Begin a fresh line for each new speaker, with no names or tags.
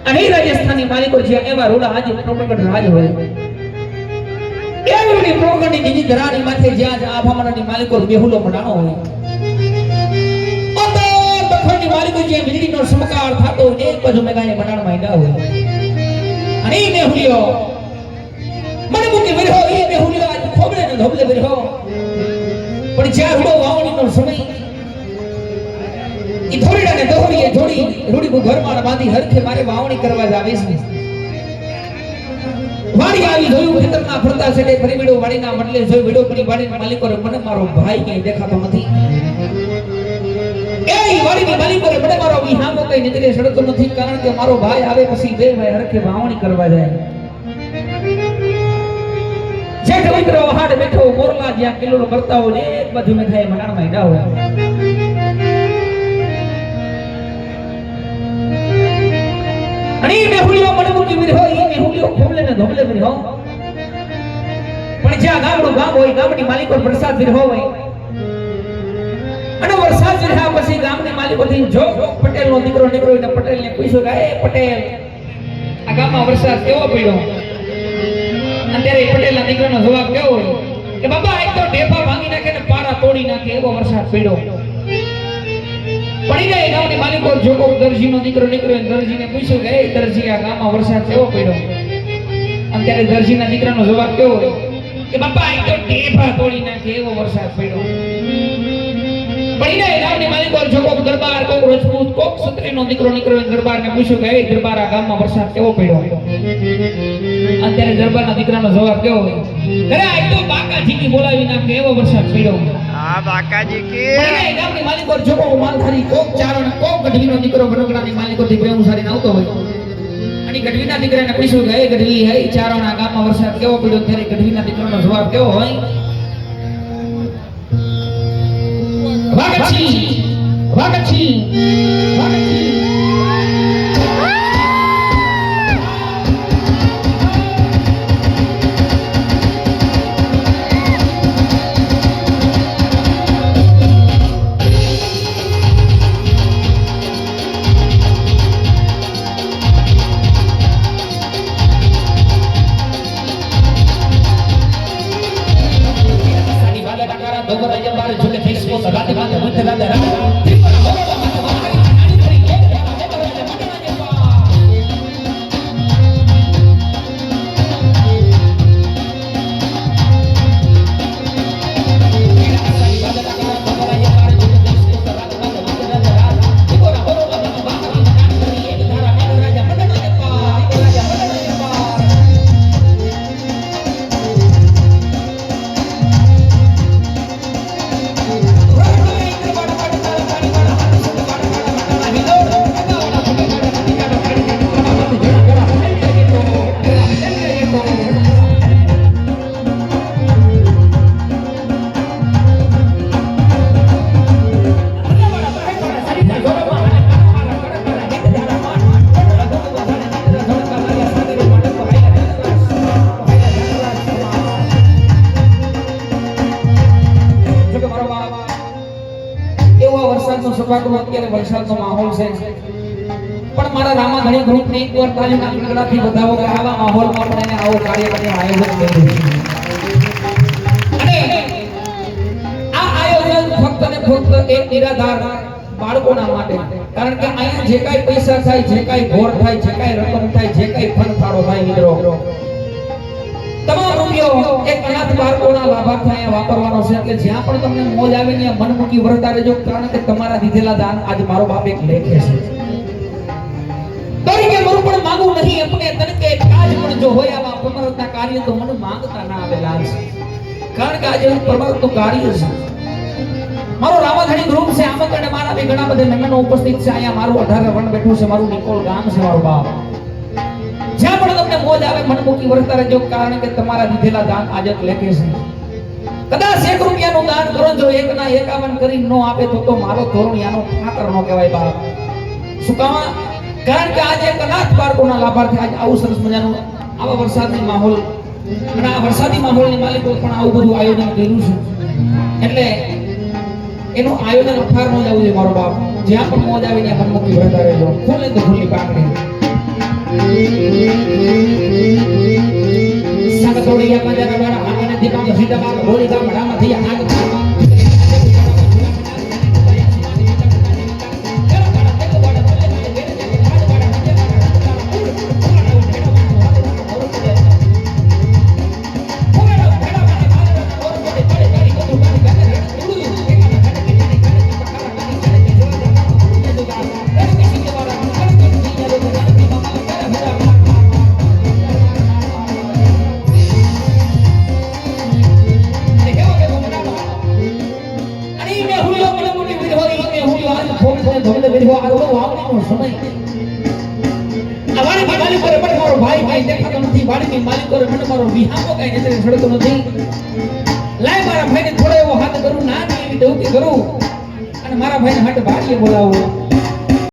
અને રાજસ્થાની માલિકો છે એવા રોડા આજે પ્રોપગટ રાજ હોય એવડી પ્રોપગટની બીજી ધરાની માથે જ્યાં આભામણાની માલિકો બેહુલો મડાણો હોય તો દખણની માલિકો જે વીજળીનો સમકાર થાતો એક બાજુ મેગાને મડાણ માંડ્યા હોય અને ઈ બેહુલિયો મને મુકે વિરહો ઈ બેહુલિયો આજ ખોબલે ને ધોબલે વિરહો પણ જ્યાં રૂડો વાવણીનો સમય ઈ થોડીડાને દોહરીએ જોડી રૂડી ઘરમાં બાંધી હરખે મારે વાવણી કરવા જાવે છે વાડી આવી જોયું ખેતરના ફરતા છેડે ફરી વિડો વાડીના મડલે જોઈ વિડો પડી વાડીના માલિકો મને મારો ભાઈ કઈ દેખાતો નથી એ વાડીના માલિકો મને મારો વિહામો કઈ નજરે સડતો નથી કારણ કે મારો ભાઈ આવે પછી બે ભાઈ હરખે વાવણી કરવા જાય જેઠ મિત્રો હાડ બેઠો મોરલા જ્યાં કિલ્લો કરતા હોય ને એક બાજુ મેં થાય મનાણમાં ઈડા હોય અને મેહુલિયો મને મૂકી વિરહો ઈ મેહુલિયો ખોબલે ને ધોબલે વિરહો પણ જ્યાં ગામડું ગામ હોય ગામની માલિકો વરસાદ વિરહો હોય અને વરસાદ વિરહા પછી ગામની માલિકો થી જો પટેલ નો દીકરો નીકળ્યો ને પટેલ ને પૂછ્યું કે એ પટેલ આ ગામમાં વરસાદ કેવો પડ્યો અત્યારે પટેલના દીકરાનો જવાબ કેવો હોય કે બાબા એક તો ઢેફા ભાંગી નાખે ને પારા તોડી નાખે એવો વરસાદ પડ્યો પડી જાય ગામની માલિકો જોકો દરજીનો દીકરો નીકળ્યો દરજીને પૂછ્યું કે એ દરજી આ ગામમાં વરસાદ કેવો પડ્યો અત્યારે દરજીના દીકરાનો જવાબ કેવો હોય કે બાપા એક તો ઢેફા તોડી નાખે એવો વરસાદ પડ્યો પડી જાય ગામની માલિકો જોકો દરબાર કોક રાજપૂત કોક ક્ષત્રિયનો દીકરો નીકળ્યો દરબારને પૂછ્યું કે એ દરબાર આ ગામમાં વરસાદ કેવો પડ્યો અત્યારે દરબારના દીકરાનો જવાબ કેવો હોય અરે આ તો બાકાજી બોલાવી નાખે એવો વરસાદ પડ્યો
હા બાકાજી કે
ગામની માલિકો જોકો માલધારી કોક ચારણ કોક ગઢવીનો દીકરો વડોદરાની માલિકોથી બેઉ સારીને આવતો હોય અને ગઢવીના દીકરાને પૂછ્યું કે એ ગઢવી હે ચારણ આ ગામમાં વરસાદ કેવો પડ્યો ત્યારે ગઢવીના દીકરાનો જવાબ કેવો હોય વાગછી વાગછી વાગછી અત્યારે વરસાદનો માહોલ છે પણ મારા રામાધણી ગ્રુપને એકવાર તાલીમના ગણગડાથી બતાવો કે આવા માહોલમાં પણ એને આવો કાર્યક્રમનું આયોજન કર્યું અને આ આયોજન ફક્ત ને ફક્ત એક નિરાધાર બાળકોના માટે કારણ કે અહીંયા જે કાંઈ પૈસા થાય જે કાંઈ ઘોર થાય જે કાંઈ રકમ થાય જે કાંઈ ફંડ ફાળો થાય મિત્રો તમામ રૂપિયો એક અનાથ બાળકોના લાભાર્થે અહીંયા વાપરવાનો છે એટલે જ્યાં પણ તમને મોજ આવે ને મન મૂકી વર્તા રહેજો કારણ કે તમારા દીધેલા દાન આજ મારો બાપ એક લેખે છે તરીકે મારું પણ માંગવું નહીં अपने તન કે કાજ પણ જો હોય આવા પરમાર્થના કાર્ય તો મને માંગતા ના આવે લાલ છે કારણ કે આજે પરમાર્થનું કાર્ય છે મારો રામાધણી ગ્રુપ છે આમંત્રણે મારા બે ઘણા બધા મહેમાનો ઉપસ્થિત છે અહીંયા મારું 18 વણ બેઠું છે મારું નિકોલ ગામ છે મારો બાપ જ્યાં પણ તમને મોજ આવે મન મૂકી વર્તા રહેજો કારણ કે તમારા દીધેલા દાન આજે લેખે છે કદાચ 1 રૂપિયાનું દાન કરો જો 1 ના 51 કરી ન આપે તો મારો ધોરણિયાનો ઠાકર નો કહેવાય બાપ શું કામ કારણ કે આજે અનાથ બાળકોના લાભાર્થે આજે આવું સરસ મજાનું આવા વરસાદની માહોલ અને આ વરસાદી માહોલની માલિકો પણ આવું બધું આયોજન કર્યું છે એટલે એનું આયોજન અફાર ન જવું જોઈએ મારો બાપ જ્યાં પણ મોજ આવે ત્યાં મન મૂકી વર્તા રહેજો ખુલ્લે તો ખુલ્લી પાકડી સાગતોડિયા પંજારા વાળા હાને દીપાંગ સીધા બાગ હોળી ગામ રામાંથી હાગ માલિક કરે મને મારો વિહામો કઈ નજરે સડતો નથી લાય મારા ભાઈને થોડો એવો હાથ કરું ના એવી ડોકી કરું અને મારા ભાઈને હાટ વાડીએ બોલાવો